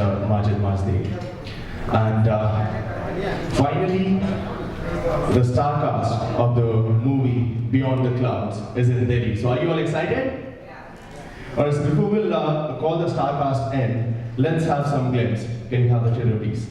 Mr. Majid Majidi. And finally, the star cast of the movie Beyond the Clouds is in Delhi. So are you all excited? Alright, so before we'll call the star cast in, let's have some glimpse. Can we have the trailer, please?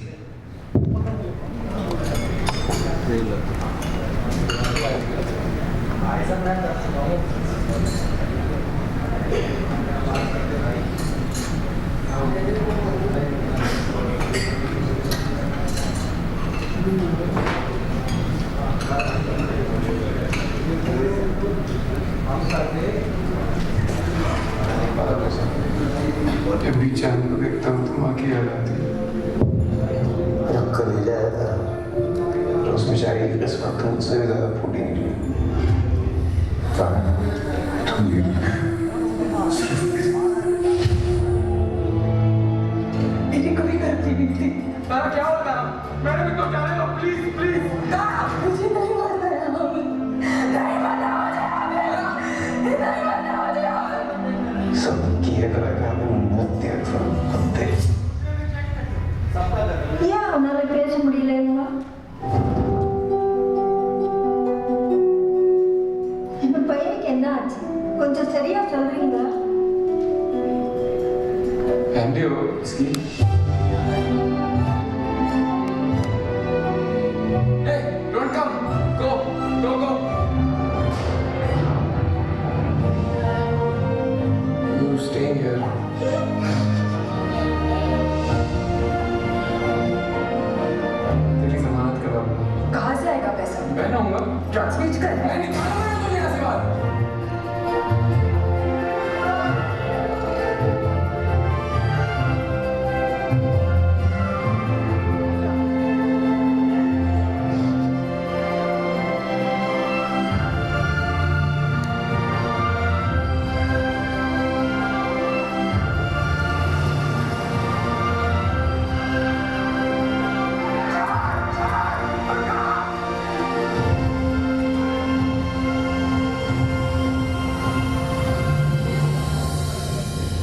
Every channel को देखता हूँ तुम आके याद आती है। जब कलेजा आया था, तो उसमें शायद इस वक्त मुझसे भी ज़्यादा फूटी निकली। तुम ये मेरी कोई गलती नहीं थी। तारा क्या होता है? मैंने भी तो जाने दो, प्लीज प्लीज। मुझे नहीं मारना है, नहीं मारना मुझे, नहीं मारना मुझे। सब किए करेगा मुक्ति अक्सर होते। या उन्होंने पेश मुड़ी लेगा। इन्हें पहले क्या नाच? कुछ serious चल रही है। हैंडी हो इसकी? Hey, don't come. Go, go, go. You staying here? तेरी जमानत करा। कहाँ से आएगा पैसा? मैं ना हूँगा। ड्रग्स बेच कर? मैं नहीं मारा मैंने तुझे ऐसी बात।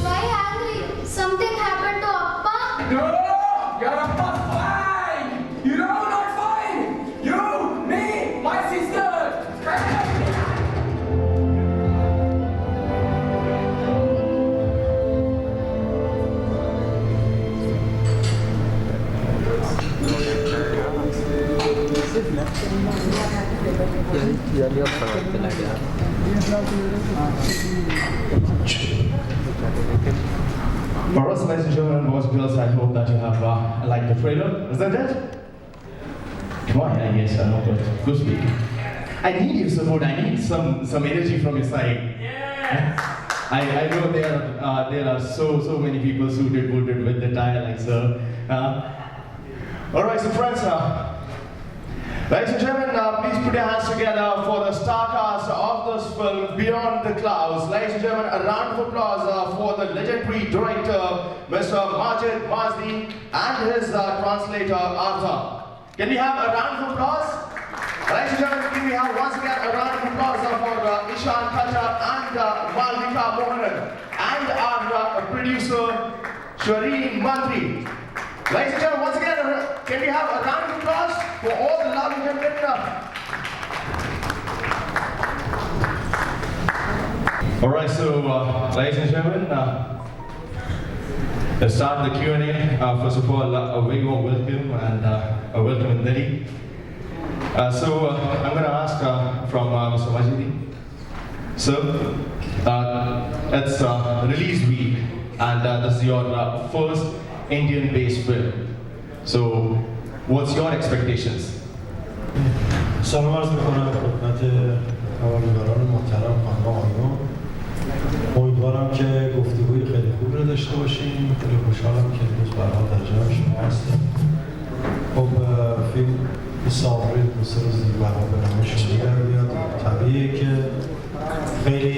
Why angry? Something happened to Appa? No! You're not fine! You know not fine! You, me, my sister! Alright, ladies and gentlemen, boys and girls, I hope that you have liked the trailer, isn't it? Come on, yeah, yes, I know, but go speak. I need your support, I need some energy from your side. Yeah. I know there are so many people suited, booted with the dialect, so. Alright, so friends, ladies and gentlemen, please put your hands together for the star cast of this film, Beyond the Clouds. Ladies and gentlemen, a round of applause for the legendary director, Mr. Majid Majidi, and his translator, Arthur. Can we have a round of applause? Ladies and gentlemen, can we have once again a round of applause for Ishaan and Malavika and our producer, Shireen Mantri. Ladies and gentlemen, once again, can we have a round of applause for all the love you have given up? Alright, so ladies and gentlemen, let's start the Q&A. First of all, a very warm welcome and a welcome in Delhi. So I'm going to ask from Mr. Majidi. So, it's release week and this is your first Indian-based film. So, what's your expectations? سلام عرض میکنم خدمت هواداران محترم خانم و آقایان. امیدوارم که گفتگوی خیلی خوب رو داشته باشیم. خیلی خوشحالم که امروز به هر حال در جمع شما هستم. خب فیلم سابقه دوست روز دیگرها به نمایش دیگر بیاد. طبیعیه که خیلی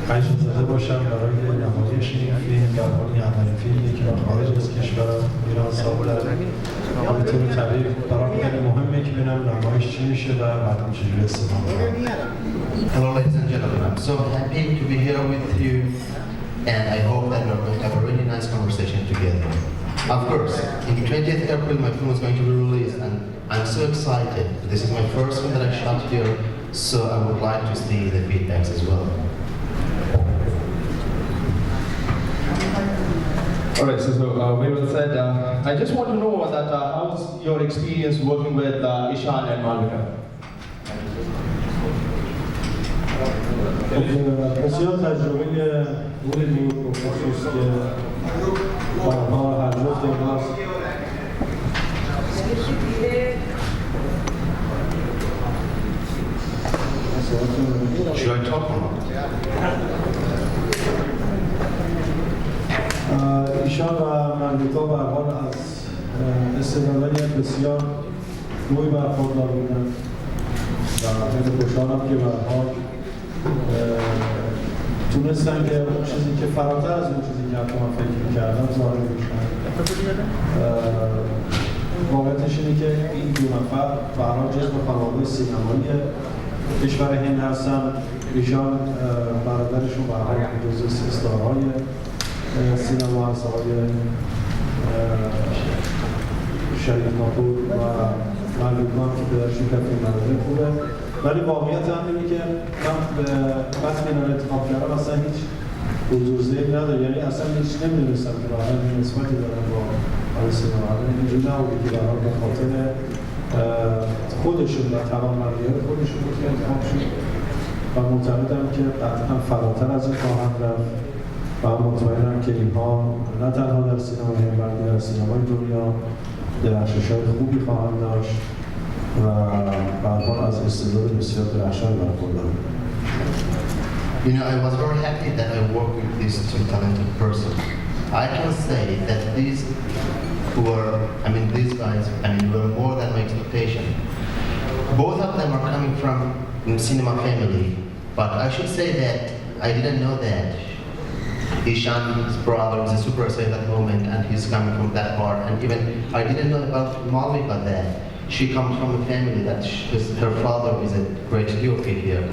هیجان زده باشم برای نمایش این فیلم. در حال اولین فیلمی که من خارج از کشورم ایران سابقه دارم. به طور طبیعی برام خیلی مهمه که ببینم نمایش چی میشه و مردم چجوری استفاده کنن. Hello ladies and gentlemen, I'm so happy to be here with you and I hope that we're going to have a really nice conversation together. Of course, in 20th April my film is going to be released and I'm so excited. This is my first film that I shot here, so I would like to see the feedbacks as well. Alright, so very well said. I just want to know that how's your experience working with Ishaan and Malavika? بسیار تجربه خوبی بود بخصوص که بارها هر جفت ماست Should I talk or not? ایشان و ملویکا به هر حال از استعدادهای بسیار خوبی برخوردار بودن و خیلی خوشحالم که به هر حال تونستن که اون چیزی که فراتر از اون چیزی که حتی من فکر می‌کردم ظاهر بشن. واقعیتش اینه که این دو نفر به هر حال جزو خانواده سینمایی کشور هند هستن. ایشان برادرشون به هر حال جزو استارهای سینما هست، آقای شریف ناپور و ملوکا که پدرشون کفی مدرک بوده. ولی واقعیت هم اینه که من وقتی اینا رو انتخاب کردم اصلا هیچ حضورزهی نداره، یعنی اصلا هیچ نمیدونستم که راحت این نسبتی دارم با آقای سینما. اینجوری نبوده که برای به خاطر خودشون و توانمندی‌های خودشون بود که انتخاب شد و معتقدم که قطعا فراتر از این خواهند رفت و مطمئنم که اینها نه تنها در سینمای هند بلکه در سینمای دنیا درخشش‌های خوبی خواهند داشت و به هر حال از استعداد بسیار درخشان برخوردار. You know, I was very happy that I worked with these two talented persons. I can say that these guys were more than my expectation. Both of them are coming from cinema family, but I should say that I didn't know that Ishaan's brother is a superstar at that moment and he's coming from that part, and even I didn't know about Malavika that she comes from a family that her father is a great DOP here.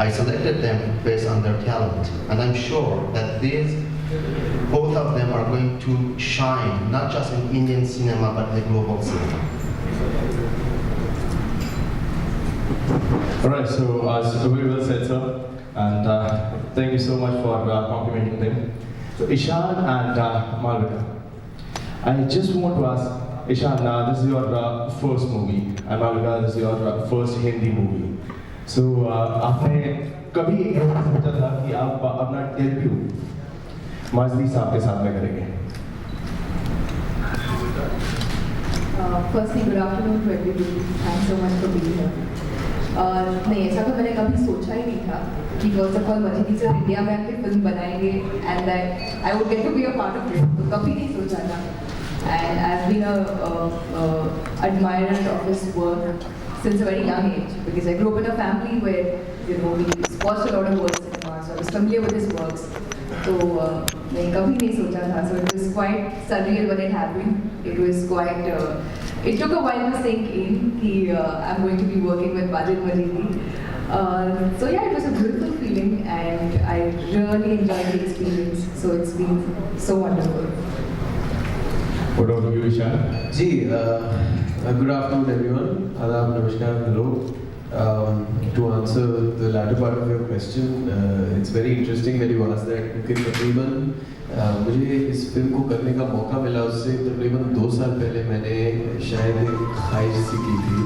I selected them based on their talent, and I'm sure that both of them are going to shine, not just in Indian cinema, but in the global cinema. Alright, so very well said, sir, and thank you so much for complimenting them. So Ishaan and Malavika, I just want to ask, Ishaan, this is your first movie, and Malavika, this is your first Hindi movie. So, आपने कभी ये सोचा था कि आप अपना debut माजदी साहब के साथ में करेंगे? Firstly, good afternoon to everybody. Thanks so much for being here. नहीं, ऐसा तो मैंने कभी सोचा ही नहीं था कि first of all Majidi sir India में आके फिल्म बनाएंगे and that I would get to be a part of it. तो कभी नहीं सोचा था. And I've been a admirer of his work since a very young age, because I grew up in a family where, you know, we watched a lot of world cinema, so I was familiar with his works. So, I कभी नहीं सोचा था. So it was quite surreal when it happened. It was quite. It took a while to sink in. I'm going to be working with Majid Majidi. So yeah, it was a beautiful feeling, and I really enjoyed the experience. So it's been so wonderful. What about you, Ishaan? Good afternoon everyone. Adab, namaskar, hello. To answer the latter part of your question, it's very interesting that you asked that, because तकरीबन मुझे इस film को करने का मौका मिला उससे तकरीबन 2 साल पहले मैंने शायद एक ख्वाहिश सी की थी,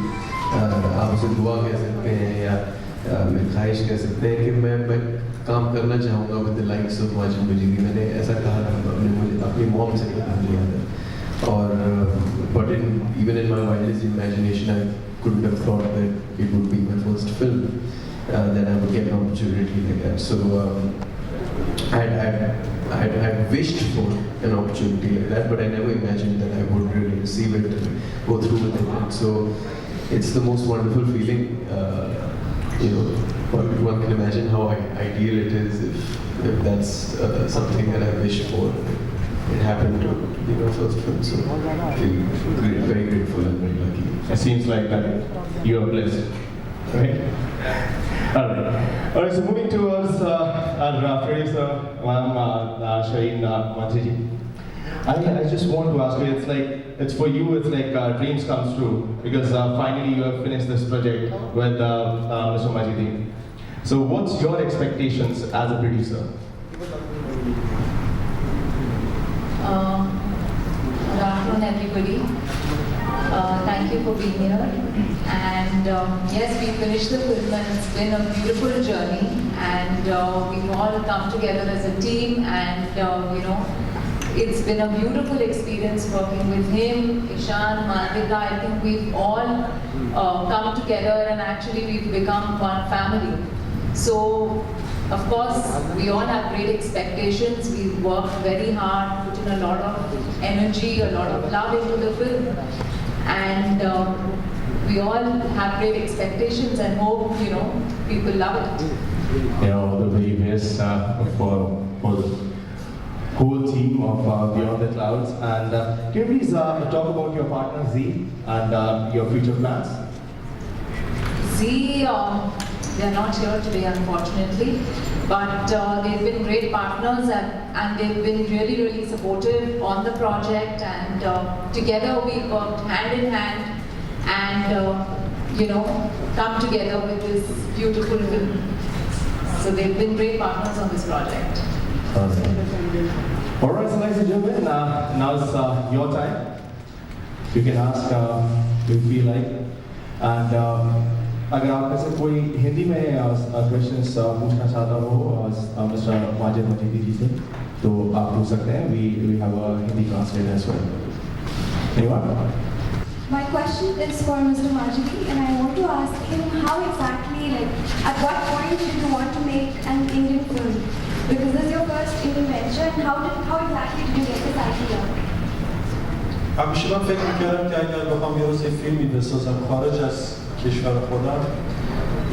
आप उसे दुआ कह सकते हैं या ख्वाहिश कह सकते हैं कि मैं काम करना चाहूँगा with the likes of Majid Majidi. मैंने ऐसा कहा था अपनी मॉम से कहा लिया था. Or, but even in my wildest imagination, I couldn't have thought that it would be my first film, that I would get an opportunity like that. So, I wished for an opportunity like that, but I never imagined that I would really receive it and go through with it. And so, it's the most wonderful feeling. You know, one can imagine how ideal it is if that's something that I wish for. It happened to be my first film, so I feel very grateful and very lucky. It seems like that you are blessed, right? Alright, so moving towards our producer, Ma'am Shireen Majidi. I just want to ask you, it's for you, it's like dreams come true, because finally you have finished this project with Mr. Majidi. So what's your expectations as a producer? Good afternoon, everybody. Thank you for being here. And yes, we finished the film and it's been a beautiful journey. And we've all come together as a team, and it's been a beautiful experience working with him, Ishaan, Malavika. I think we've all come together and actually we've become one family. So, of course, we all have great expectations. We've worked very hard, put in a lot of energy, a lot of love into the film. And we all have great expectations and hope, people love it. The very best for the whole team of Beyond the Clouds. And can you please talk about your partner Z and your future plans? Z, they're not here today, unfortunately, but they've been great partners and they've been really, really supportive on the project, and together we worked hand in hand and come together with this beautiful film. So they've been great partners on this project. All right, so ladies and gentlemen, now it's your time. You can ask if you feel like. And अगर आप में से कोई हिंदी में questions पूछना चाहता हो mister Majid Majidi जी से, तो आप पूछ सकते हैं. We have a Hindi translator as well. Anyone? My question is for Mr. Majidi, and I want to ask him how exactly, at what point did you want to make an Indian film? Because this is your first Indian venture, and how exactly did you get this idea? همیشه من فکر می‌کردم که اگر بخوام یه روز یه فیلمی بسازم خارج از کشور خودم،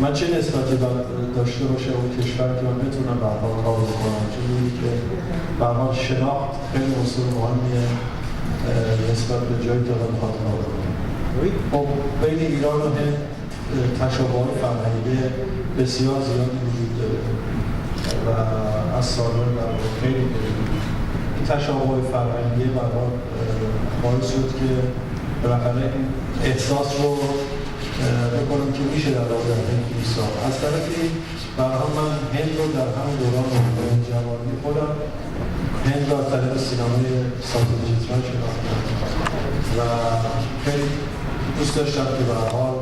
من چه نسبتی داشته باشه اون کشور که من بتونم به هر حال کار بکنم، چون می‌دونی که به هر حال شناخت خیلی عنصر مهمیه نسبت به جایی که آدم می‌خواد کار بکنه. خب بین ایران و هند تشابهات فرهنگی بسیار زیادی وجود داره و از سال‌ها در واقع خیلی این تشابه فرهنگی به هر حال باعث شد که بالاخره این احساس رو بکنم که میشه در واقع این فیلم ساخت. از طرفی به هر حال من هند رو در همون دوران جوانی خودم هند رو از طریق سینمای سازی دیجیتال شناختم و خیلی دوست داشتم که به هر حال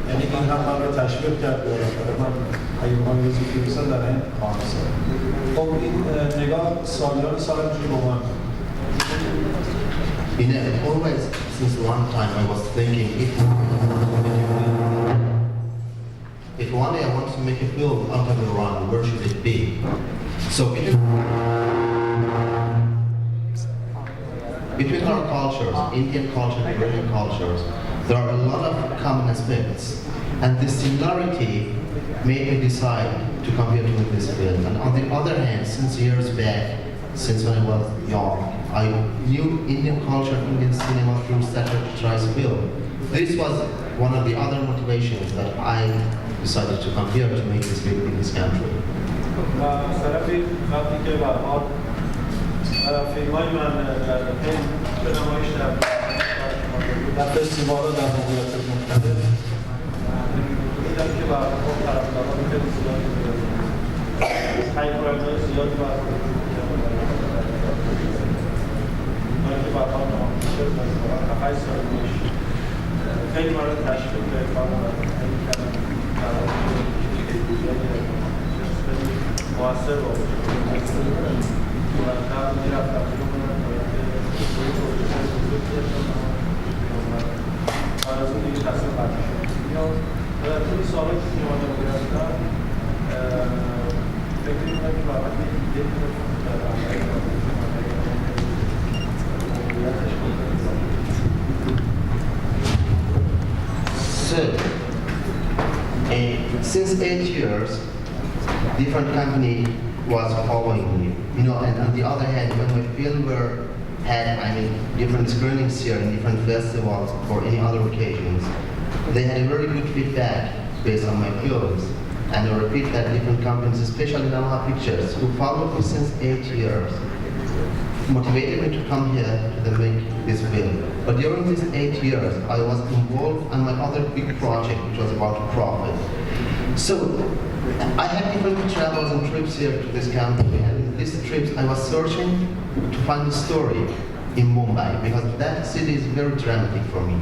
یعنی این هم من رو تشویق کرد به بالاخره من اگه میخوام یه چیزی بسازم در هند خواهم ساخت. خب این نگاه سالیان سال اینجوری با من always, since one time I was thinking, if one day I want to make a film out of Iran, where should it be? So between our cultures, Indian culture and Iranian cultures, there are a lot of common aspects, and the similarity made me decide to come here to make this film. And on the other hand, since years back, since when I was young, I knew Indian culture, Indian cinema through Satyajit Ray's film. This was one of the other motivations that I decided to come here to make this film in this country. خیلی مورد تشکیل کردن موثر باشه مرتب میرفتم بعد از اون دیگه تصمیم برداشت شد. در طول سالی که می‌آمدم می‌رفتم فکر می‌کردم که واقعا یه So, since 8 years, different company was following me. And on the other hand, when my film had different screenings here in different festivals or any other occasions, they had a very good feedback based on my films. And I repeat that different companies, especially Namaha Pictures, who followed me since 8 years, motivated me to come here to make this film. But during these 8 years, I was involved in my other big project, which was about profit. So I had different travels and trips here to this country, and in these trips I was searching to find a story in Mumbai, because that city is very dramatic for me.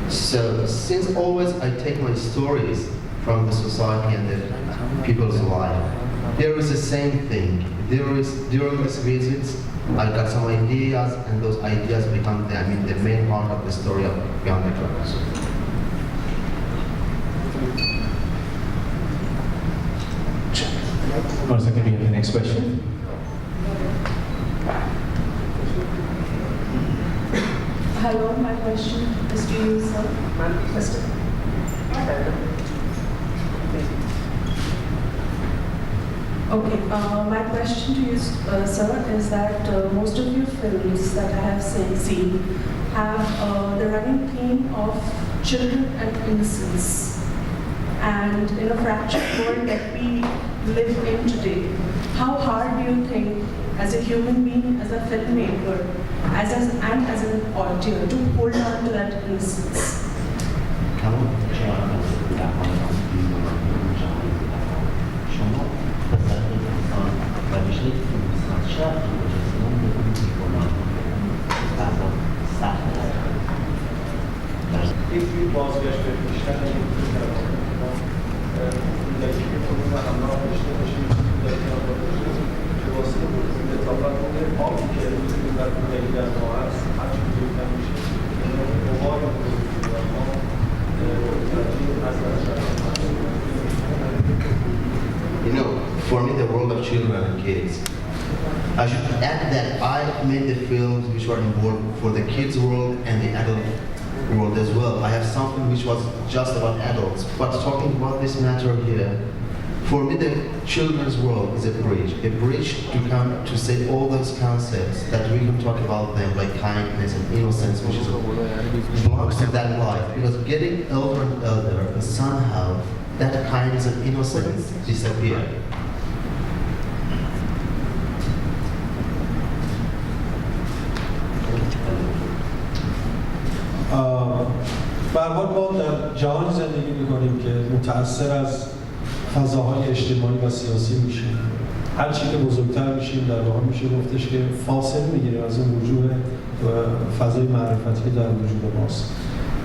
So, since always I take my stories from the society and the people's life, there is the same thing. During these visits, I got some ideas, and those ideas become the main part of the story of Beyond the Clouds. One second, we have the next question. Hello, my question is to you, sir. Okay, my question to you, sir, is that most of your films that I have seen have the running theme of children and innocence. And in a fractured world that we live in today, how hard do you think, as a human being, as a filmmaker, and as an audience, to hold on to that innocence? You know, for me, the world of children and kids, I should add that I made the films which were involved for the kids' world and the adult world as well. I have something which was just about adults, but talking about this matter here, for me, the children's world is a bridge to come to say all those concepts that we can talk about them, like kindness and innocence, which is belongs to that life. Because getting elder and elder, somehow that kindness and innocence disappear. به هر حال ما در جهانی زندگی می‌کنیم که متأثر از فضاهای اجتماعی و سیاسی میشیم. هر چی که بزرگتر میشیم در واقع میشه گفتش که فاصله میگیریم از اون وجود و فضای معرفتی که در وجود ماست.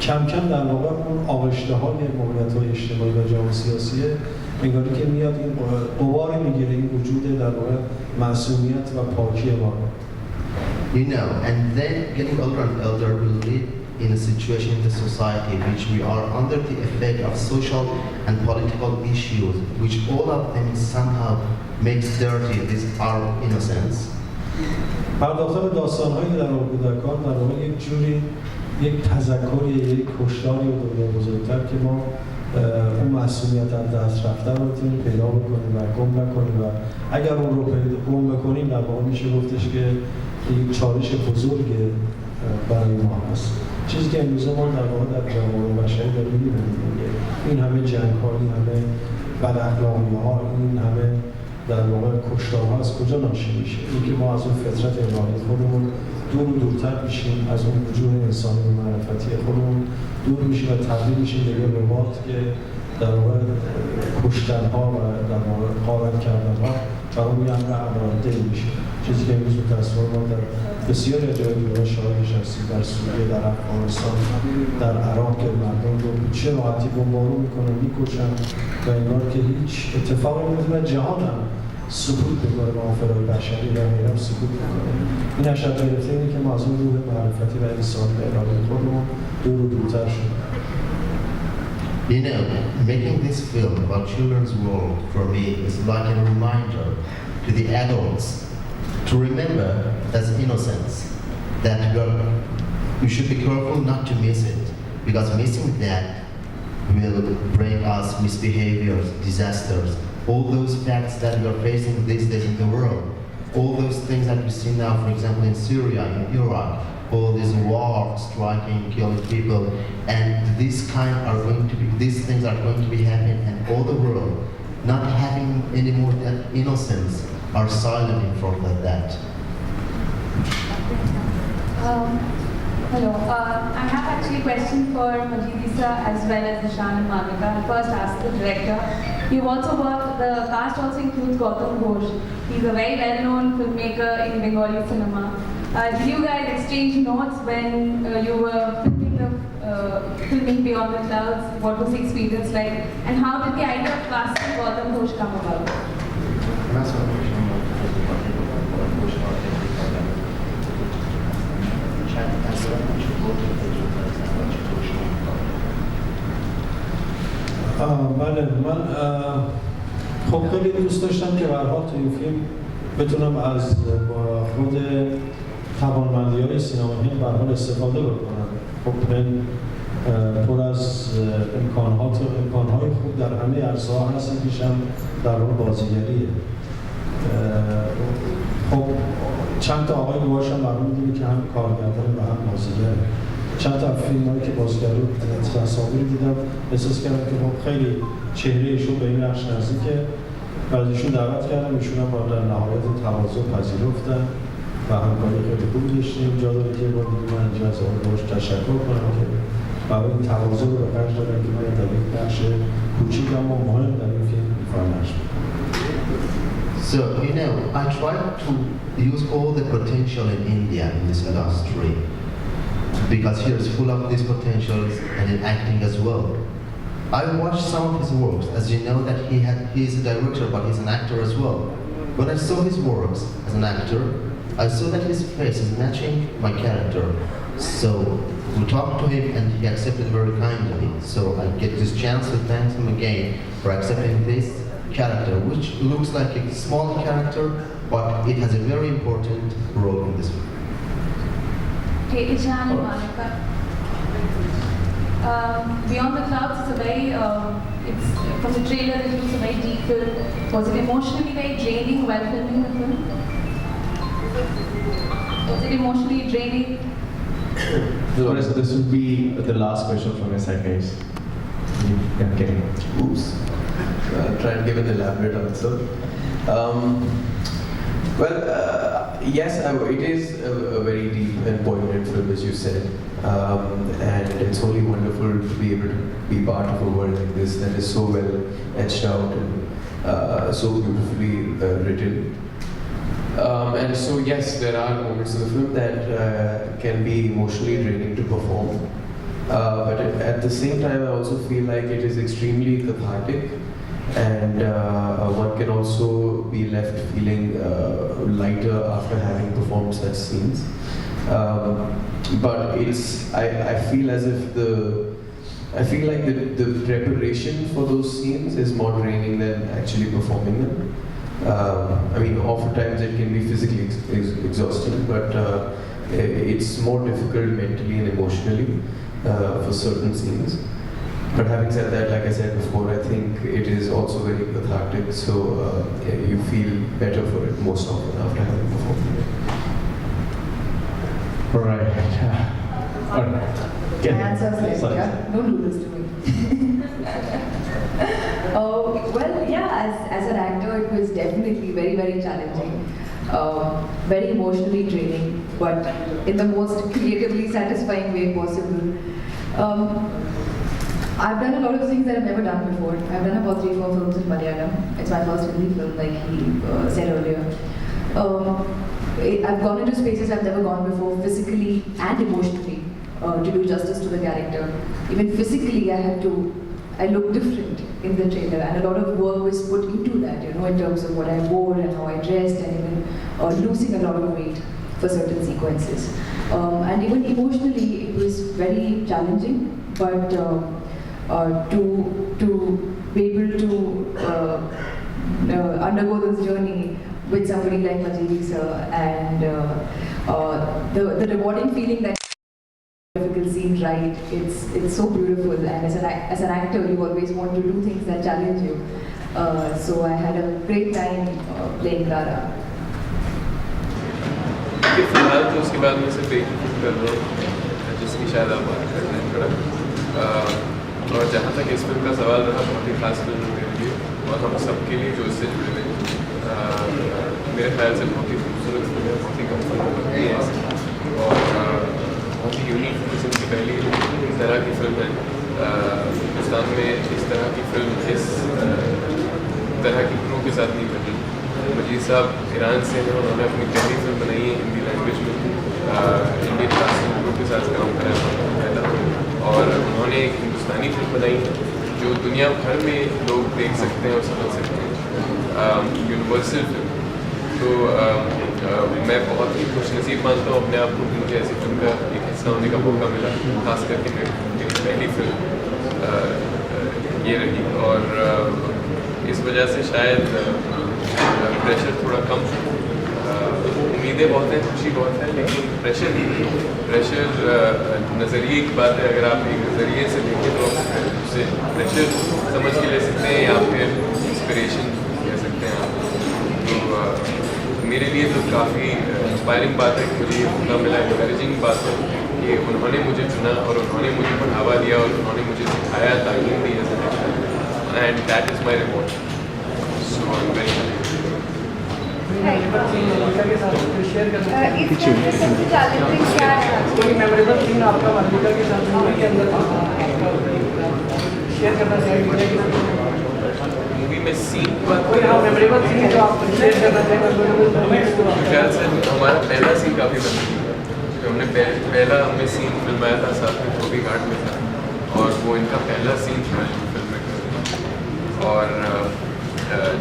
کم کم در واقع اون آغشته‌های موقعیت‌های اجتماعی و جهانسیاسی انگاری که میاد این غبار میگیره این وجود در واقع معصومیت و پاکی ما. You know, and then getting older and older will lead in a situation in the society which we are under the effect of social and political issues, which all of them somehow makes dirty this our innocence. پرداختن داستان‌هایی در واقع کودکان در واقع یک جوری یک تذکری یک کشتاری و دنیا بزرگتر که ما اون معصومیت از دست رفته رو بتونیم پیدا بکنیم و گم نکنیم و اگر اون رو گم بکنیم در واقع میشه گفتش که یک چالش بزرگ برای ما هست. چیزی که امروز ما در واقع در جامعه بشری داریم می‌بینیم، این همه جنگ‌ها، این همه بداخلاقی‌ها، این همه در واقع کشتارها از کجا ناشی میشه؟ اینکه ما از اون فطرت الهی خودمون دور و دورتر میشیم، از اون وجود انسانی و معرفتی خودمون دور میشیم و تبدیل میشیم به یه ربات که در واقع کشتن‌ها و در واقع غارت کردن‌ها برای یه امر ابراده میشه. چیزی که امروز متأسفانه ما در بسیاری از جای‌ها شاهدش هستیم، در سوریه، در افغانستان، در عراق که مردم رو چه راحتی بمبارون میکنن، میکشن و انگار که هیچ اتفاقی نمیفته و جهان هم سکوت میکنه، مغفرات بشری و غیره هم سکوت میکنه. این اشد گرفته اینه که ما از اون روح معرفتی و انسانی و الهی خودمون دور و دورتر شدیم. You know, making this film about children's world for me is like a reminder to the adults to remember that's innocence, that we should be careful not to miss it, because missing that will bring us misbehaviors, disasters, all those facts that we are facing these days in the world, all those things that we see now, for example, in Syria, in Iraq, all these wars, striking, killing people, and these things are going to be happening, and all the world not having any more that innocence are silent in front of that. Hello. I have actually a question for Majidi sir as well as Ishaan and Malavika. I'll first ask the director. You've also worked, the cast also includes Gautam Ghosh. He's a very well-known filmmaker in Bengali cinema. Did you guys exchange notes when you were filming Beyond the Clouds? What was the experience like? And how did the idea of casting Gautam Ghosh come about? بله من خب خیلی دوست داشتم که به هر حال توی فیلم بتونم از با خود توانمندی‌های سینما هند به هر حال استفاده بکنم. خب من پر از امکانهای خوب در همه عرصه‌ها هست، یکیشم در واقع بازیگریه. خب چند تا آقای گوهاش هم برام می‌دونی که هم کارگردان و هم بازیگره. چند تا فیلمایی که بازیگری تصاویر دیدم احساس کردم که خب خیلی چهره‌شون به این نقش نزدیکه و ازشون دعوت کردم، ایشون هم در نهایت تواضع پذیرفتن و همکاری خیلی خوبی داشتیم. جا داره که با من اینجا از آقای گوهاش تشکر کنم که برای این تواضع رو به خرج دادن که من در یک نقش کوچیک اما مهم در این فیلم ایفا نشد. So, I tried to use all the potential in India in this industry, because here is full of these potentials and in acting as well. I watched some of his works, as you know that he is a director but he's an actor as well. When I saw his works as an actor, I saw that his face is matching my character. So we talked to him and he accepted very kindly. So I get this chance to thank him again for accepting this character, which looks like a small character, but it has a very important role in this film. Okay, Ishaan and Malavika. Beyond the Clouds is a very, from the trailer it looks a very deep film. Was it emotionally very draining while filming the film? Was it emotionally draining? So this will be the last question from your side, guys. Yeah, okay. Oops. I'll try and give an elaborate answer. Yes, it is a very deep and poignant film, as you said, and it's only wonderful to be able to be part of a world like this that is so well etched out and so beautifully written. And so, yes, there are moments in the film that can be emotionally draining to perform, but at the same time, I also feel like it is extremely cathartic. And one can also be left feeling lighter after having performed such scenes. But I feel as if I feel like the preparation for those scenes is more draining than actually performing them. I mean, oftentimes it can be physically exhausting, but it's more difficult mentally and emotionally for certain scenes. But having said that, like I said before, I think it is also very cathartic, so you feel better for it most often after having performed it. Alright. My answer is like, yeah, don't do this to me. Well, yeah, as an actor, it was definitely very, very challenging. Very emotionally draining, but in the most creatively satisfying way possible. I've done a lot of things that I've never done before. I've done about 3-4 films in Malayalam. It's my first Hindi film, like he said earlier. I've gone into spaces I've never gone before, physically and emotionally, to do justice to the character. Even physically, I looked different in the trailer, and a lot of work was put into that, in terms of what I wore and how I dressed, and even losing a lot of weight for certain sequences. And even emotionally, it was very challenging, but to be able to undergo this journey with somebody like Majidi sir, and the rewarding feeling that difficult scene right, it's so beautiful, and as an actor you always want to do things that challenge you, So I had a great time playing Tara. फिलहाल तो उसके बाद मैं सिर्फ एक ही कर रहा हूँ जिसकी शायद आप बात कर रहे हैं थोड़ा और जहाँ तक इस फिल्म का सवाल रहा, बहुत ही खास फिल्म है मेरे लिए और हम सबके लिए जो इससे जुड़े हुए हैं। मेरे ख्याल से बहुत ही खूबसूरत फिल्म है, बहुत ही कम फिल्म बनती है और बहुत ही यूनिक किस्म की पहली इस तरह की फिल्म है हिंदुस्तान में। इस तरह की फिल्म इस तरह की क्रू के साथ नहीं बनी। मजीद साहब ईरान से हैं, उन्होंने अपनी पहली फिल्म बनाई है हिंदी लैंग्वेज में, इंडियन कास्टिंग क्रू के साथ काम करा पहला, और उन्होंने एक हिंदुस्तानी फिल्म बनाई है जो दुनिया भर में लोग देख सकते हैं और समझ सकते हैं, यूनिवर्सल फिल्म। तो मैं बहुत ही खुशनसीब मानता हूँ अपने आप को कि मुझे ऐसी फिल्म का एक हिस्सा होने का मौका मिला, खास करके मेरी पहली फिल्म ये रही। और इस वजह से शायद प्रेशर थोड़ा कम, उम्मीदें बहुत हैं, खुशी बहुत है, लेकिन प्रेशर नज़रिए की बात है। अगर आप एक नज़रिए से देखें तो उससे प्रेशर समझ के ले सकते हैं या फिर इंस्पिरेशन कह सकते हैं आप। तो मेरे लिए तो काफ़ी इंस्पायरिंग बात है कि मुझे ये मौका मिला, इंकरेजिंग बात है कि उन्होंने मुझे चुना और उन्होंने मुझे बढ़ावा दिया और उन्होंने मुझे सिखाया, तालीम दी as an actor, and that is my reward. So I am very happy. कोई मेमोरेबल सीन आपका मालविका के साथ मूवी के अंदर शेयर करना चाहिए? मूवी में सीन बात कोई हाँ मेमोरेबल सीन जो आप शेयर करना चाहेंगे? ख्याल से हमारा पहला सीन काफ़ी बेहतरीन था। हमने पहला हमने सीन फिल्माया था साथ में धोबी घाट में था और वो इनका पहला सीन था फिल्म में। और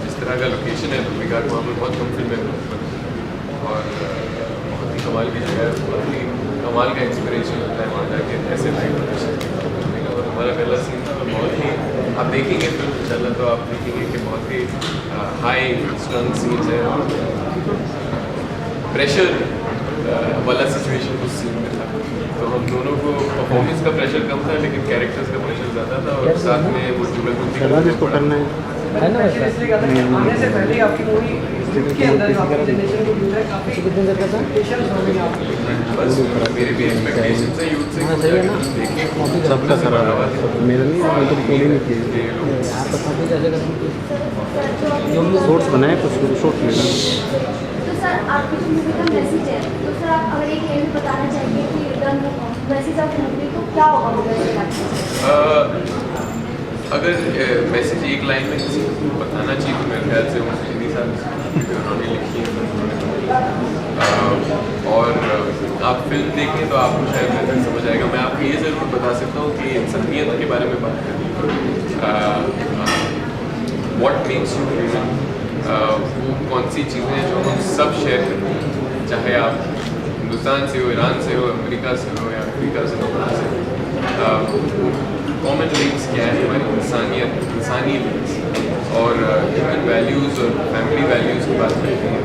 जिस तरह का लोकेशन है धोबी घाट, वहाँ पर बहुत कम फिल्में बनती हैं और बहुत ही कमाल की जगह है, बहुत ही कमाल का इंस्पिरेशन होता है वहाँ जाके ऐसे लाइव लोकेशन। और हमारा पहला सीन था और बहुत ही, आप देखेंगे फिल्म इंशाल्लाह तो आप देखेंगे कि बहुत ही हाई स्ट्रंग सीन्स है और प्रेशर वाला सिचुएशन उस सीन में था। तो हम दोनों को परफॉर्मेंस का प्रेशर कम था लेकिन कैरेक्टर्स का प्रेशर ज़्यादा था और साथ में वो जुगलबंदी करना है ना। आने से पहले आपकी मूवी के अंदर काफी जनरेशन को यूथ है, काफी एक्सपेक्टेशंस हो गई आपकी। बस मेरे भी एक्सपेक्टेशंस है यूथ से, देखिए सबका सरा मेरा नहीं तो कोई नहीं किया शॉर्ट्स बनाए कुछ शॉर्ट्स में। तो सर आपकी जो मूवी का मैसेज है, तो सर आप अगर एक लाइन में बताना चाहेंगे कि मैसेज ऑफ मूवी तो क्या होगा वो मैसेज? अगर मैसेज एक लाइन में किसी को बताना चाहिए तो मेरे ख्याल से वो हिंदी साहब उन्होंने लिखी है और आप फिल्म देखें तो आपको शायद बेहतर समझ आएगा। मैं आपको ये ज़रूर बता सकता हूँ कि इंसानियत के बारे में बात करें, व्हाट मेक्स यू ह्यूमन, वो कौन सी चीज़ें हैं जो हम सब शेयर करते हैं, चाहे आप हिंदुस्तान से हो, ईरान से हो, अमेरिका से हो या अफ्रीका से हो, कॉमन लिंक्स क्या है हमारी इंसानी लिंक्स और ह्यूमन वैल्यूज़ और फैमिली वैल्यूज़ की बात करते हैं।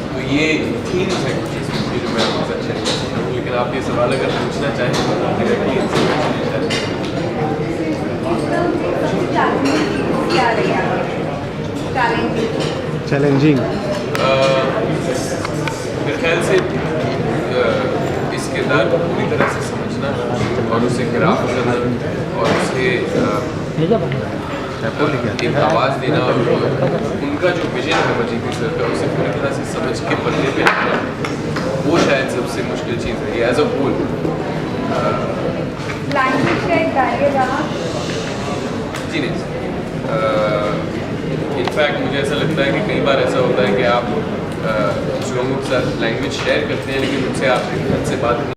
तो ये थीम्स हैं कुछ इसमें जो मैं आपके साथ शेयर कर सकता हूँ, लेकिन आप ये सवाल अगर पूछना चाहें तो डायरेक्टली इनसे पूछना चाहें। चैलेंजिंग मेरे ख्याल से इस किरदार को पूरी तरह से समझना और उसे ग्राफ करना और उसे एक आवाज़ देना और उनका जो विजन है मजीद सर का उसे पूरी तरह से समझ के पढ़ने पे आना, वो शायद सबसे मुश्किल चीज़ है एज अ होल। जी नहीं, इनफैक्ट मुझे ऐसा लगता है कि कई बार ऐसा होता है कि आप कुछ लोगों के साथ लैंग्वेज शेयर करते हैं लेकिन उनसे आप ढंग से बात